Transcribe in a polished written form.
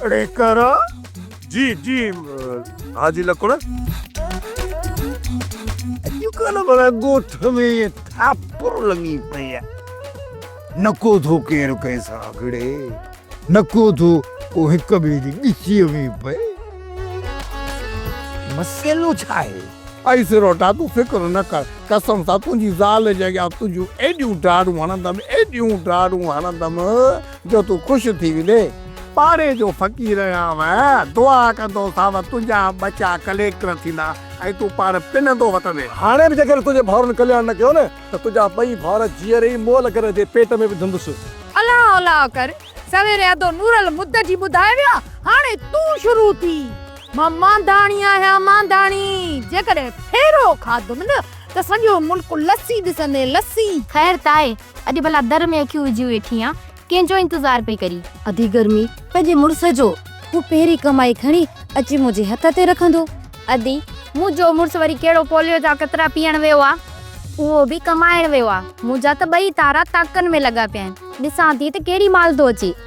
अरे करा जी जी हाजी लकुड़ अॼुकल्ह भला ॻोठ में थापुर लॻी पई आहे नको थो केरु कंहिंसां अॻिड़े नको थो को हिक ॿिए जी ॻिचीअ में पए मसइलो छा आहे आई सिरोटा तूं फिक्र न कर कसम सां तुंहिंजी ज़ाल जे अॻियां तुंहिंजूं एॾियूं डाढ़ूं हणंदमि जो तूं ख़ुशि थी वेंदे पाड़े जो फ़क़ीर आहियां मैं दुआ कंदो सां तुंहिंजा बचा कलेक्टर थींदा ऐं तूं पाण पिनंदो वठंदे हाणे बि जेकर तुंहिंजे भाउरनि कल्याण न कयो न त तुंहिंजा ॿई भाउर जीअर ई मोल करे जे पेट में विझंदुसि। अलाह अलाह कर सवेरे अदो नूरल मुद्द जी ॿुधाए विया हाणे तूं शुरू थी मां मांधाणी आहियां मांधाणी जेकॾहिं फेरो खाधुमि न त सॼो मुल्क लस्सी ॾिसंदे लस्सी। ख़ैर ताए अॼु भला दर में अखियूं विझी वेठी आं कंहिंजो इंतज़ार पई करी। अधी गर्मी पंहिंजे मुड़ुस जो हू पहिरीं कमाई खणी अची मुंहिंजे हथ ते रखंदो। अदी मुंहिंजो मुड़ुस वरी कहिड़ो पोलियो जा कतरा पीअण वियो आहे उहो बि कमाइण वियो आहे मुंहिंजा त ॿई तारा ताकनि में लॻा पिया आहिनि ॾिसां थी त कहिड़ी माल थो अचे।